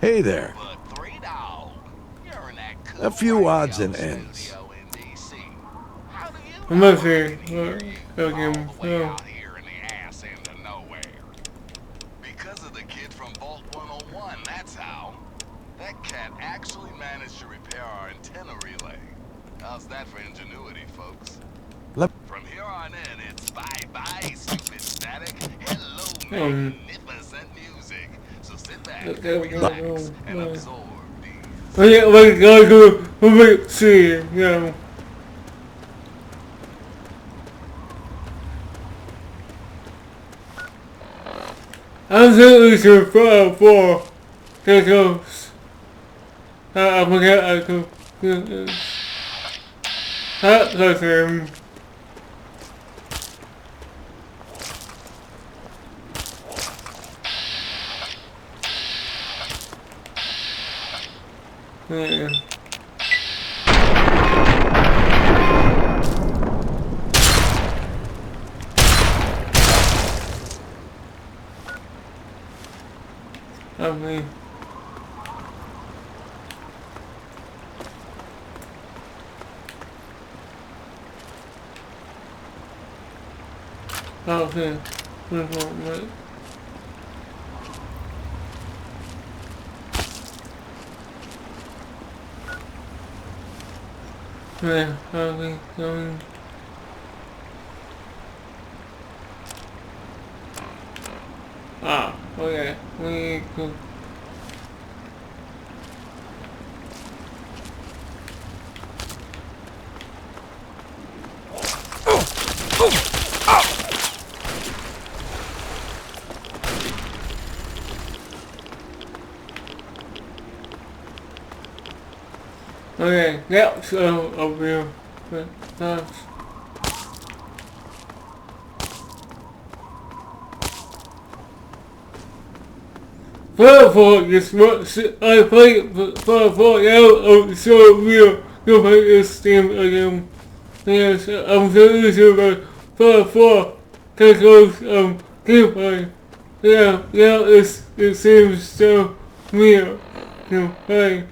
Hey there. A few odds and ends. I'm not saying, okay, well, Because of the kid from Vault 101, that's how. That cat actually managed to repair our antenna relay. How's that for ingenuity, folks? Let From here on in, it's bye-bye, stupid static. Hello, um, magnificent music. So sit back, okay, relax, and absorb these. okay, like, let's see, you know. Absolutely sure for the ghost. I forget I could. That's him. Yeah. I mean, okay. Yeah, okay, going. Ah, okay. We could. Okay, yeah, so over here. That's. Therefore, this much I play for now, so real. You play this game again. Yes, I'm so sure about for Teko's gameplay. Yeah, it seems so real to play.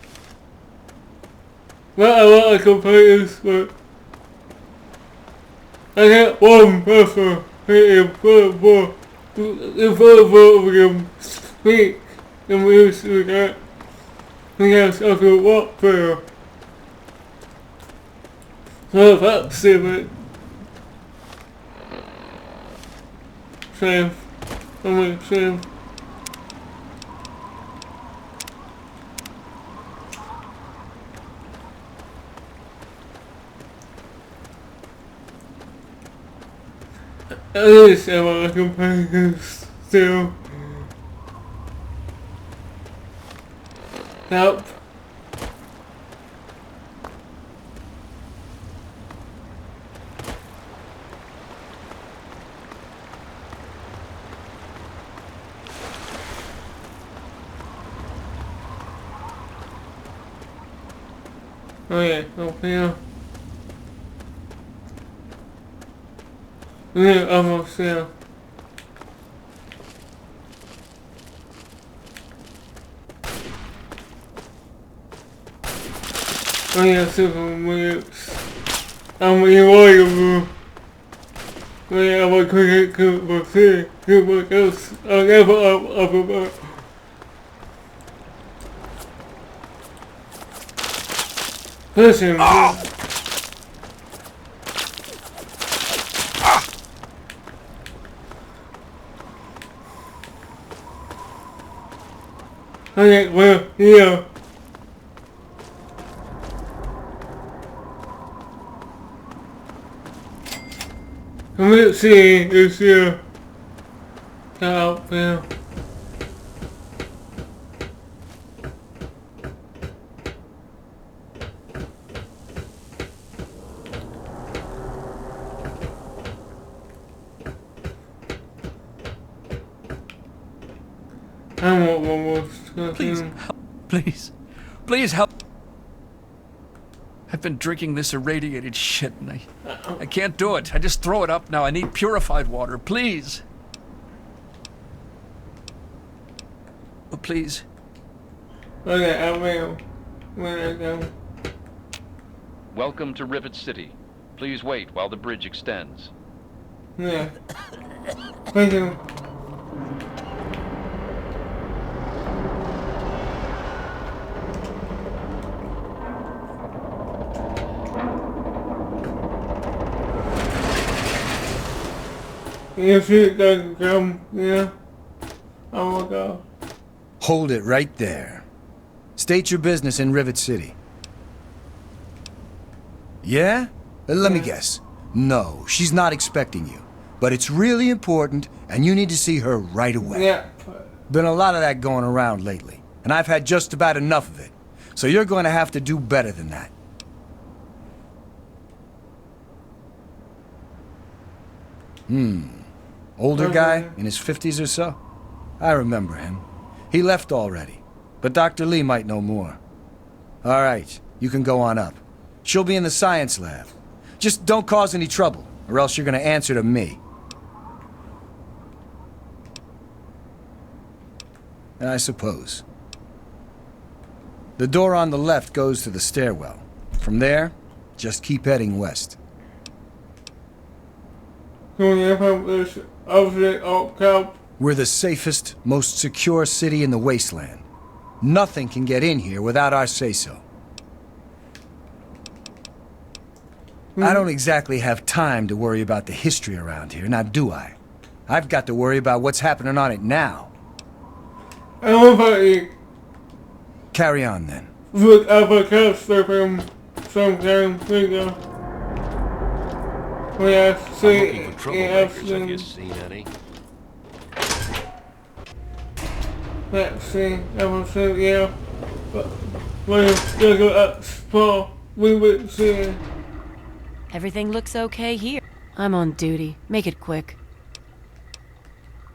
Not a lot of complaints, but I got one person in front of him speak and we used to that. He has other warfare. So that's it. Save. I'm gonna save. At least I want to complain still. Help. Okay, okay. Yeah, almost there. Oh yeah, 7 minutes. I'm avoidable. Oh yeah, I'm gonna cook for food. Do what else? I'll never up about. Listen, okay, well, yeah. Let's see if you're out there. I'm almost Please talking. help. Please. Please help. I've been drinking this irradiated shit and I can't do it. I just throw it up now. I need purified water, please. Oh, please. Okay, I will. When I go. Welcome to Rivet City. Please wait while the bridge extends. Yeah. Thank you. If it doesn't come, yeah, I will go. Hold it right there. State your business in Rivet City. Yeah? Let me guess. No, she's not expecting you. But it's really important, and you need to see her right away. Yeah. Been a lot of that going around lately, and I've had just about enough of it. So you're going to have to do better than that. Older guy, in his 50s or so? I remember him. He left already, but Dr. Lee might know more. All right, you can go on up. She'll be in the science lab. Just don't cause any trouble, or else you're gonna answer to me. I suppose. The door on the left goes to the stairwell. From there, just keep heading west. We're the safest, most secure city in the wasteland. Nothing can get in here without our say-so. I don't exactly have time to worry about the history around here, now do I? I've got to worry about what's happening on it now. I don't know if I Carry on then. look up a coaster from some kind of figure. We have Looking for seen, we have troublemakers, have you seen, seen any? let's see, episode, yeah. But when we go up small, we would see. Everything looks okay here. I'm on duty. Make it quick.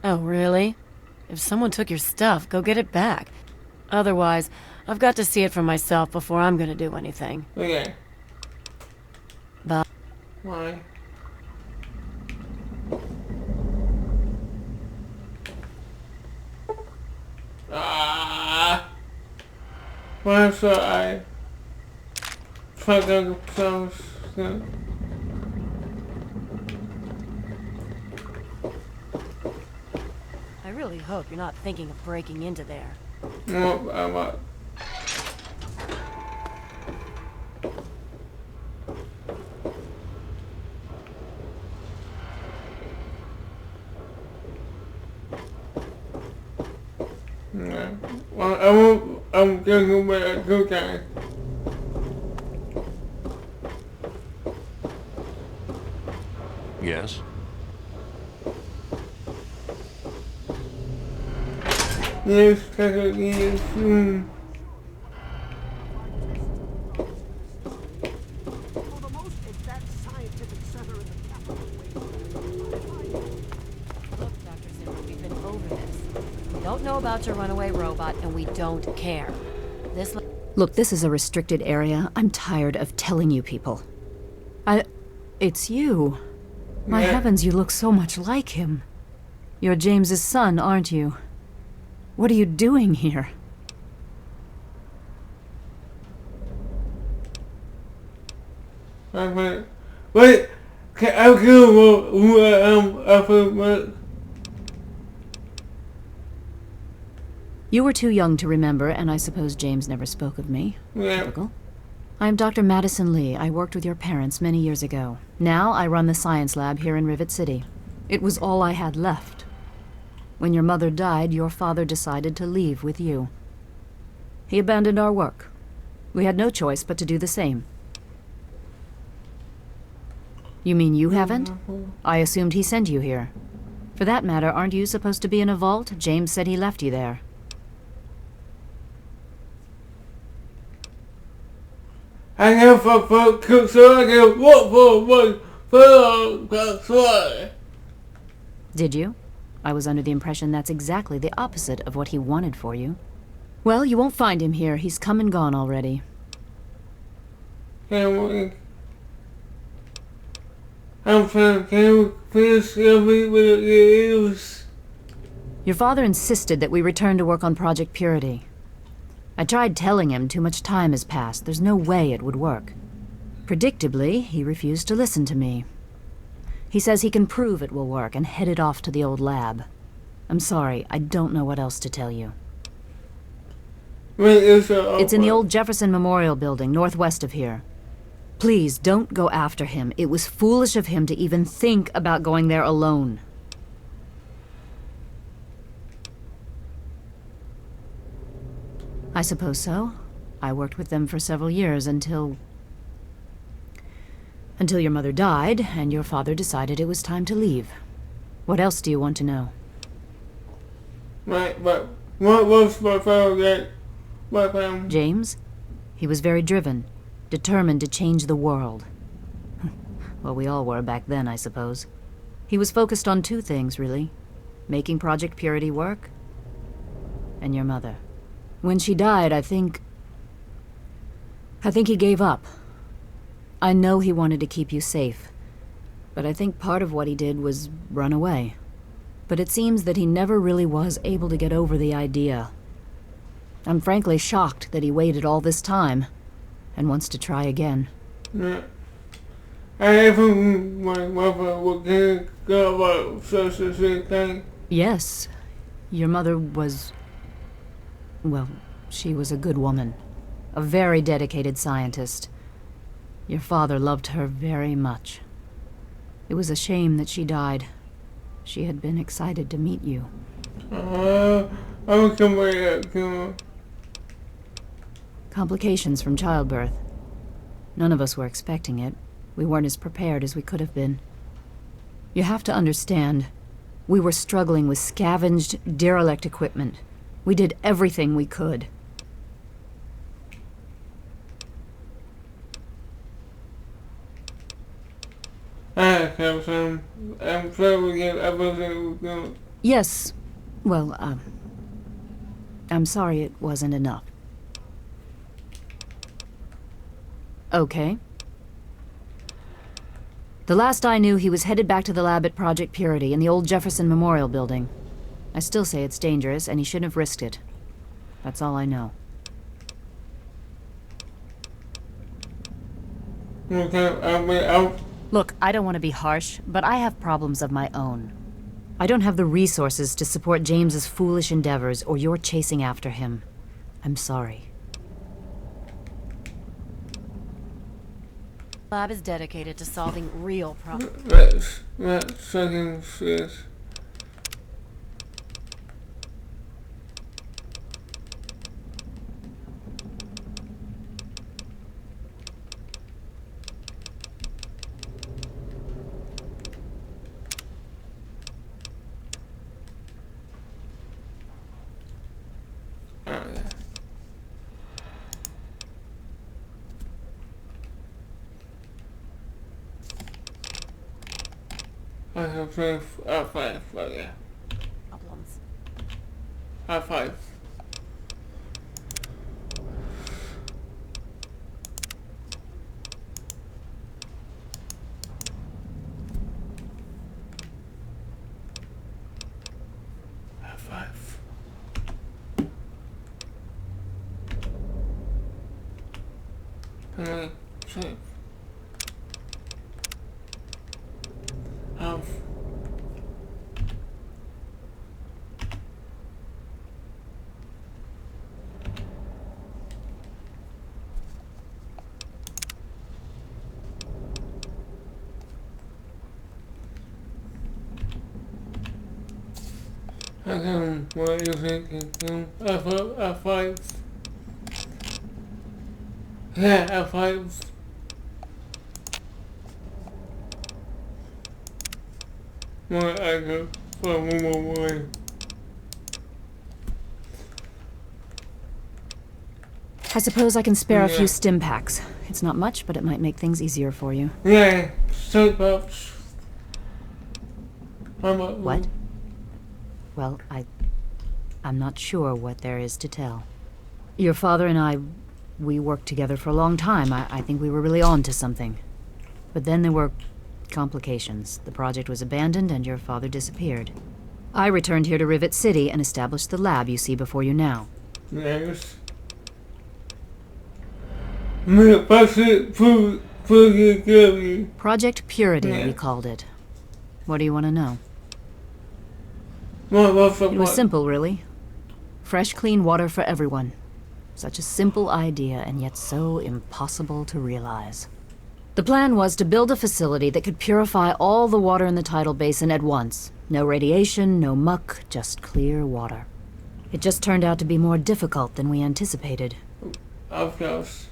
Oh, really? If someone took your stuff, go get it back. Otherwise, I've got to see it for myself before I'm gonna do anything. Okay. Bye. Why? Why should I fuck up some stuff? I really hope you're not thinking of breaking into there. No, I'm not. No. Well, I'm gonna go back to guy. Yes? Yes, Kaka, yes. Look, Dr. Zimmer, we've been over this. We don't know about your runaway robot, and we don't care. This... Look, this is a restricted area. I'm tired of telling you people. It's you. My heavens, you look so much like him. You're James's son, aren't you? What are you doing here? Wait, can I go You were too young to remember, and I suppose James never spoke of me. Yeah. Typical. I'm Dr. Madison Lee. I worked with your parents many years ago. Now I run the science lab here in Rivet City. It was all I had left. When your mother died, your father decided to leave with you. He abandoned our work. We had no choice but to do the same. You mean you haven't? I assumed he sent you here. For that matter, aren't you supposed to be in a vault? James said he left you there. I have a book, so I can walk for Did you? I was under the impression that's exactly the opposite of what he wanted for you. Well, you won't find him here. He's come and gone already. Can I'm fine. Can you please tell me what it is? Your father insisted that we return to work on Project Purity. I tried telling him too much time has passed. There's no way it would work. Predictably, he refused to listen to me. He says he can prove it will work and headed off to the old lab. I'm sorry, I don't know what else to tell you. It's in the old Jefferson Memorial Building, northwest of here. Please, don't go after him. It was foolish of him to even think about going there alone. I suppose so. I worked with them for several years until your mother died, and your father decided it was time to leave. What else do you want to know? Right, but what was my father get? James? He was very driven, determined to change the world. Well, we all were back then, I suppose. He was focused on two things, really. Making Project Purity work, and your mother. When she died, I think he gave up. I know he wanted to keep you safe, but I think part of what he did was run away. But it seems that he never really was able to get over the idea. I'm frankly shocked that he waited all this time and wants to try again. Yeah. I think my mother would go about such a thing. Yes, your mother was... well, she was a good woman. A very dedicated scientist. Your father loved her very much. It was a shame that she died. She had been excited to meet you. I'm coming. Complications from childbirth. None of us were expecting it. We weren't as prepared as we could have been. You have to understand, we were struggling with scavenged, derelict equipment. We did everything we could. I'm sorry to get everything. Yes. Well, I'm sorry it wasn't enough. Okay. The last I knew, he was headed back to the lab at Project Purity in the old Jefferson Memorial Building. I still say it's dangerous, and he shouldn't have risked it. That's all I know. Okay, Look, I don't want to be harsh, but I have problems of my own. I don't have the resources to support James's foolish endeavors, or you're chasing after him. I'm sorry. Lab is dedicated to solving real problems. That's second shit. I have five, but yeah. Problems. Five. Save. What are you thinking? F5. Yeah, F5. What I go for one more. I suppose I can spare a few stim packs. It's not much, but it might make things easier for you. Yeah, so much. What? Well, I'm not sure what there is to tell. Your father and I We worked together for a long time. I think we were really on to something. But then there were complications. The project was abandoned and your father disappeared. I returned here to Rivet City and established the lab you see before you now. Nice. Project Purity, we called it. What do you want to know? It was simple, really. Fresh, clean water for everyone. Such a simple idea, and yet so impossible to realize. The plan was to build a facility that could purify all the water in the tidal basin at once. No radiation, no muck, just clear water. It just turned out to be more difficult than we anticipated. Of course.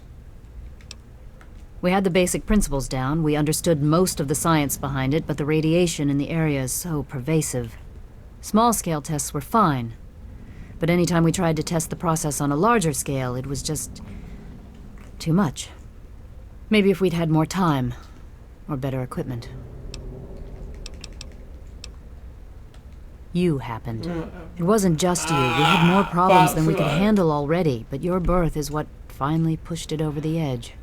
We had the basic principles down, we understood most of the science behind it, but the radiation in the area is so pervasive. Small-scale tests were fine, but anytime we tried to test the process on a larger scale, it was just too much. Maybe if we'd had more time, or better equipment. You happened. It wasn't just you. We had more problems than we could handle already, but your birth is what finally pushed it over the edge.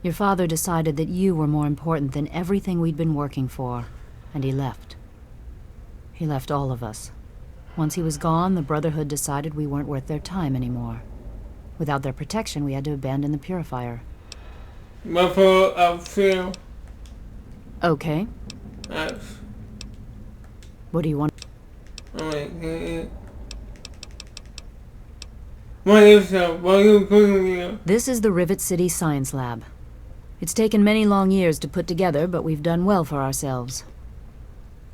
Your father decided that you were more important than everything we'd been working for, and he left. He left all of us. Once he was gone, the Brotherhood decided we weren't worth their time anymore. Without their protection, we had to abandon the purifier. Okay. Yes. What do you want? This is the Rivet City Science Lab. It's taken many long years to put together, but we've done well for ourselves.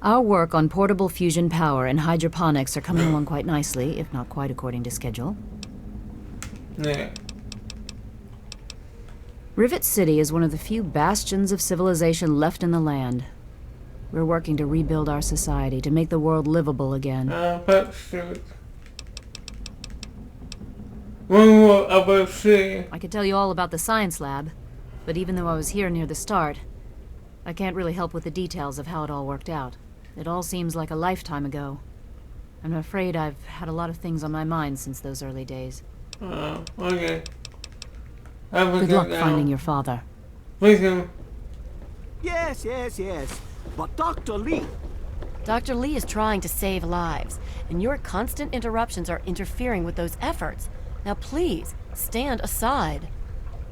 Our work on portable fusion power and hydroponics are coming along quite nicely, if not quite according to schedule. Yeah. Rivet City is one of the few bastions of civilization left in the land. We're working to rebuild our society, to make the world livable again. That's true. One more about city. I could tell you all about the science lab, but even though I was here near the start, I can't really help with the details of how it all worked out. It all seems like a lifetime ago. I'm afraid I've had a lot of things on my mind since those early days. Okay. Good luck finding your father. Yes. But Dr. Lee... Dr. Lee is trying to save lives, and your constant interruptions are interfering with those efforts. Now please, stand aside.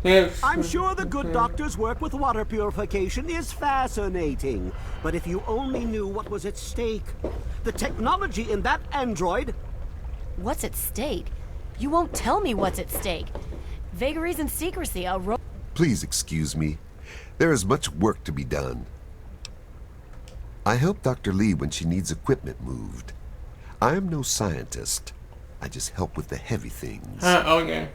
Yes. I'm sure the good doctor's work with water purification is fascinating. But if you only knew what was at stake. The technology in that android... What's at stake? You won't tell me what's at stake. Vagaries and secrecy, Please excuse me. There is much work to be done. I help Dr. Lee when she needs equipment moved. I am no scientist. I just help with the heavy things. Okay.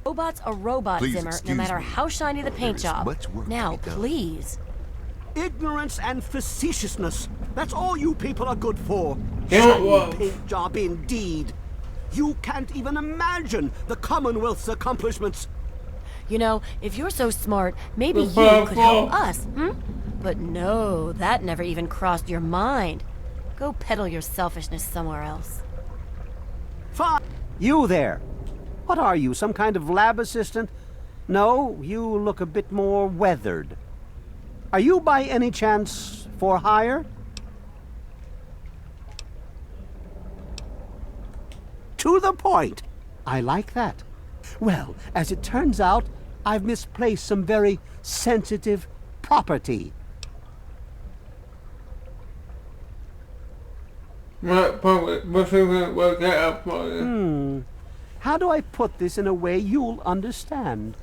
Robot's a robot, Please Zimmer, no excuse matter me. how shiny the paint There is job. much work to Now, be done. please. Ignorance and facetiousness. That's all you people are good for. Yeah, Shiny well- paint job indeed. You can't even imagine the Commonwealth's accomplishments. You know, if you're so smart, maybe you could help us, But no, that never even crossed your mind. Go peddle your selfishness somewhere else. Fine. You there. What are you, some kind of lab assistant? No, you look a bit more weathered. Are you by any chance for hire? To the point. I like that. Well, as it turns out, I've misplaced some very sensitive property. How do I put this in a way you'll understand?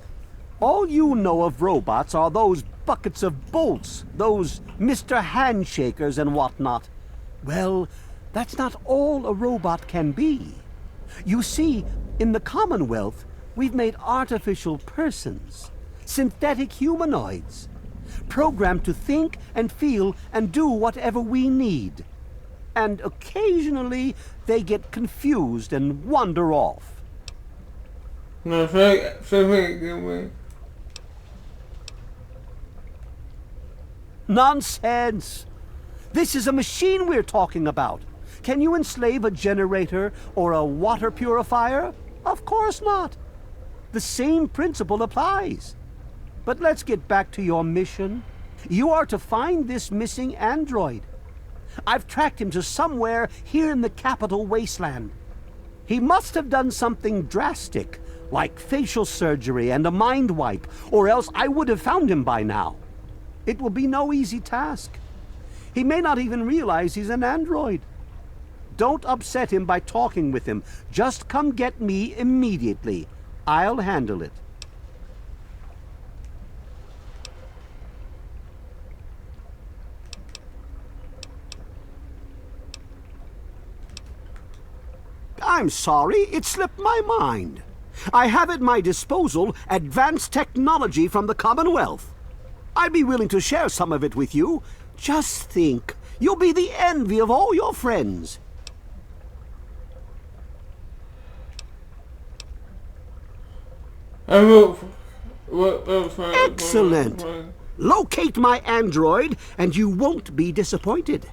All you know of robots are those buckets of bolts, those Mr. Handshakers and whatnot. Well, that's not all a robot can be. You see, in the Commonwealth, we've made artificial persons, synthetic humanoids, programmed to think and feel and do whatever we need. And occasionally, they get confused and wander off. Nonsense! This is a machine we're talking about. Can you enslave a generator or a water purifier? Of course not. The same principle applies. But let's get back to your mission. You are to find this missing android. I've tracked him to somewhere here in the capital wasteland. He must have done something drastic, like facial surgery and a mind wipe, or else I would have found him by now. It will be no easy task. He may not even realize he's an android. Don't upset him by talking with him. Just come get me immediately. I'll handle it. I'm sorry, it slipped my mind. I have at my disposal advanced technology from the Commonwealth. I'd be willing to share some of it with you. Just think, you'll be the envy of all your friends. Excellent. Locate my android, and you won't be disappointed.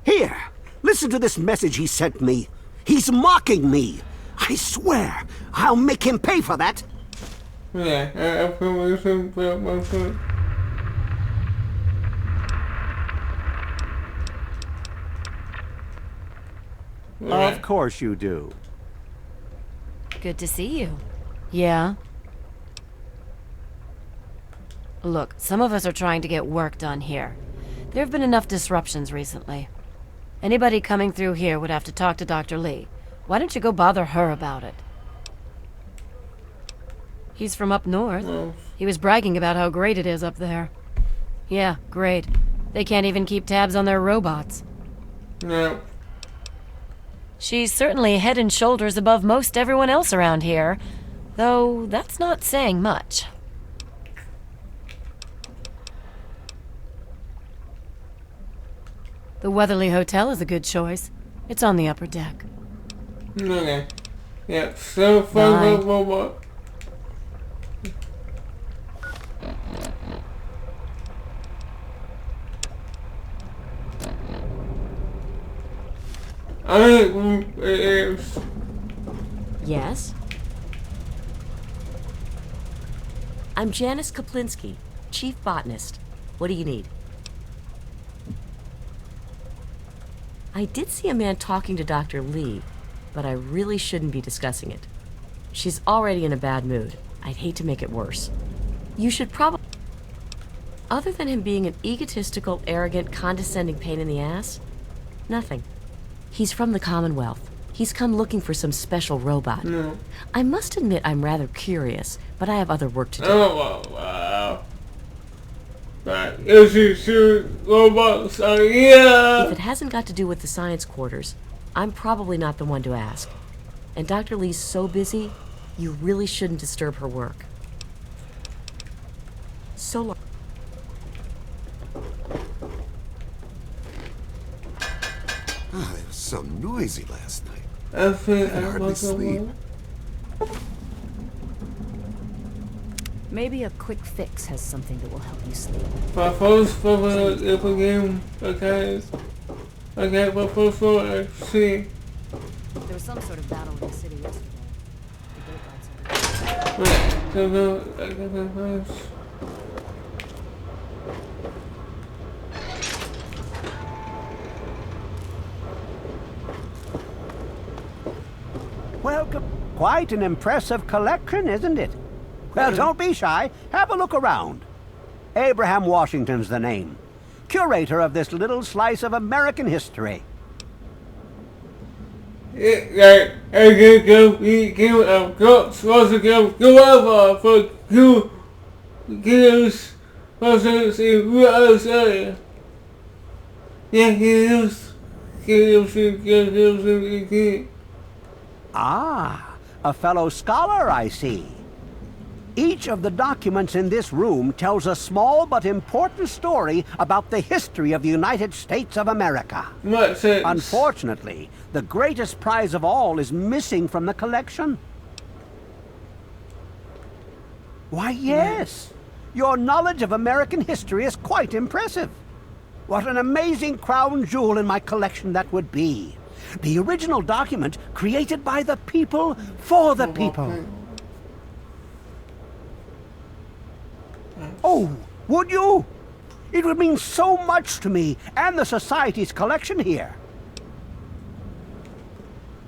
Here, listen to this message he sent me. He's mocking me. I swear, I'll make him pay for that. Of course you do. Good to see you. Yeah? Look, some of us are trying to get work done here. There have been enough disruptions recently. Anybody coming through here would have to talk to Dr. Lee. Why don't you go bother her about it? He's from up north. He was bragging about how great it is up there. Yeah, great. They can't even keep tabs on their robots. No. She's certainly head and shoulders above most everyone else around here, though that's not saying much. The Weatherly Hotel is a good choice. It's on the upper deck. Okay. Yeah, so fun robot. Yes? I'm Janice Kaplinsky, Chief Botanist. What do you need? I did see a man talking to Dr. Lee, but I really shouldn't be discussing it. She's already in a bad mood. I'd hate to make it worse. You should probably... Other than him being an egotistical, arrogant, condescending pain in the ass, nothing. He's from the Commonwealth. He's come looking for some special robot. No. I must admit I'm rather curious, but I have other work to do. Oh, wow. Right. If it hasn't got to do with the science quarters, I'm probably not the one to ask. And Dr. Lee's so busy, you really shouldn't disturb her work. So long. It was so noisy last night. I think I hardly sleep. Maybe a quick fix has something that will help you sleep. My first favorite game, okay, my first favorite see. There was some sort of battle in the city yesterday. The gate lights over. Welcome. Quite an impressive collection, isn't it? Well, don't be shy. Have a look around. Abraham Washington's the name. Curator of this little slice of American history. Ah, a fellow scholar, I see. Each of the documents in this room tells a small but important story about the history of the United States of America. Unfortunately, the greatest prize of all is missing from the collection. Why, yes. Your knowledge of American history is quite impressive. What an amazing crown jewel in my collection that would be. The original document created by the people for the people. Oh, would you? It would mean so much to me and the Society's collection here.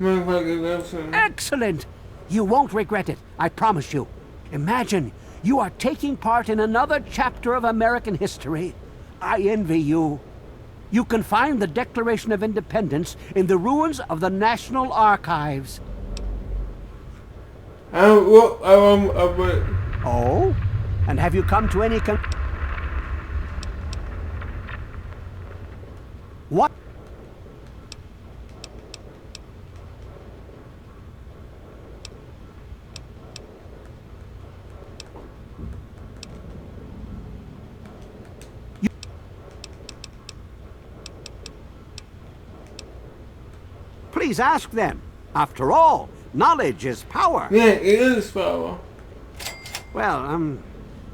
Excellent! You won't regret it, I promise you. Imagine, you are taking part in another chapter of American history. I envy you. You can find the Declaration of Independence in the ruins of the National Archives. Oh? And have you come to any What? Please ask them. After all, knowledge is power. Yeah, it is power. Well,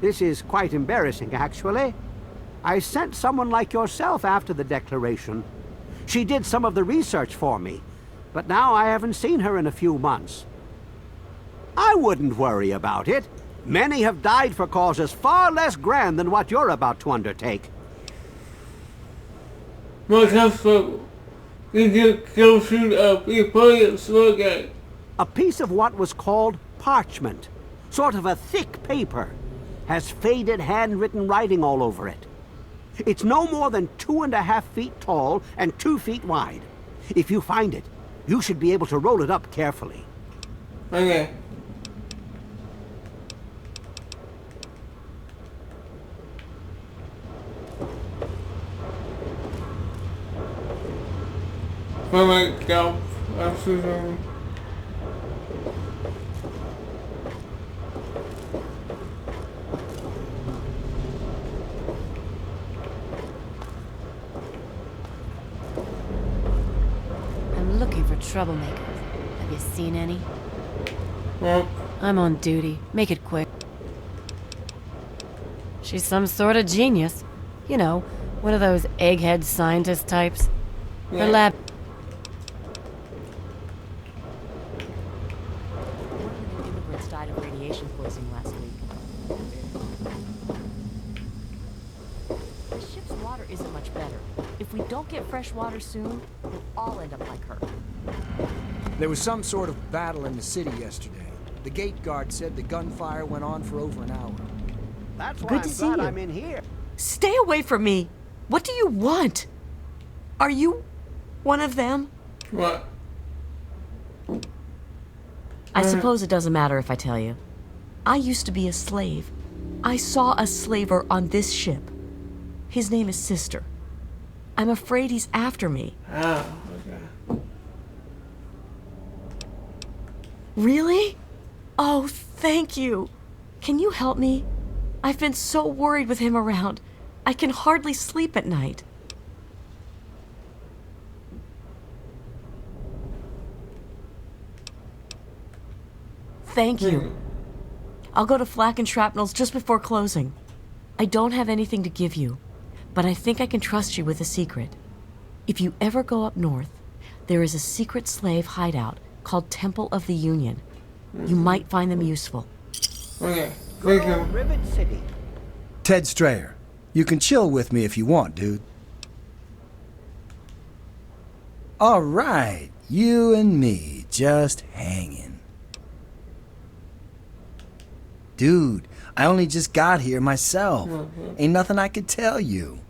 this is quite embarrassing, actually. I sent someone like yourself after the Declaration. She did some of the research for me, but now I haven't seen her in a few months. I wouldn't worry about it. Many have died for causes far less grand than what you're about to undertake. A piece of what was called parchment, sort of a thick paper, has faded handwritten writing all over it. It's no more than 2.5 feet tall and 2 feet wide. If you find it, you should be able to roll it up carefully. Okay. For my scalp, absolutely. I'm looking for troublemakers. Have you seen any? Well, I'm on duty. Make it quick. She's some sort of genius. You know, one of those egghead scientist types. Her lab... One of the immigrants died of radiation poisoning last week. The ship's water isn't much better. If we don't get fresh water soon, we'll all end up like her. There was some sort of battle in the city yesterday. The gate guard said the gunfire went on for over an hour. That's why Good I'm to see glad you. I'm in here. Stay away from me! What do you want? Are you one of them? what? I suppose it doesn't matter if I tell you. I used to be a slave. I saw a slaver on this ship. His name is Sister. I'm afraid he's after me. Oh, okay. Really? Oh, thank you. Can you help me? I've been so worried with him around. I can hardly sleep at night. Thank you. I'll go to Flak and Shrapnel's just before closing. I don't have anything to give you, but I think I can trust you with a secret. If you ever go up north, there is a secret slave hideout called Temple of the Union. You might find them useful. Okay. Good Thank you. old Rivet City. Ted Strayer, you can chill with me if you want, dude. All right, you and me just hanging. Dude, I only just got here myself. Ain't nothing I could tell you.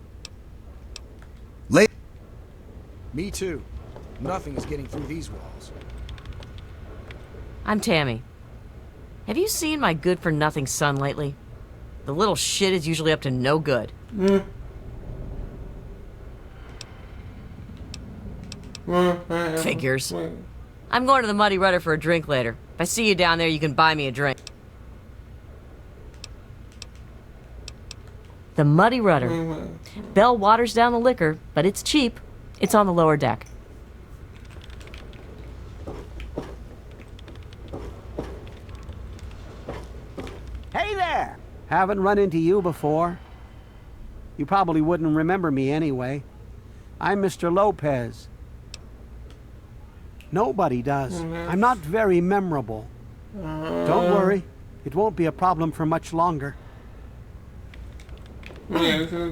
Me too. Nothing is getting through these walls. I'm Tammy. Have you seen my good-for-nothing son lately? The little shit is usually up to no good. Figures. I'm going to the Muddy Rudder for a drink later. If I see you down there, you can buy me a drink. The Muddy Rudder. Bell waters down the liquor, but it's cheap. It's on the lower deck. Hey there! Haven't run into you before. You probably wouldn't remember me anyway. I'm Mr. Lopez. Nobody does. I'm not very memorable. Don't worry. It won't be a problem for much longer. Yeah, so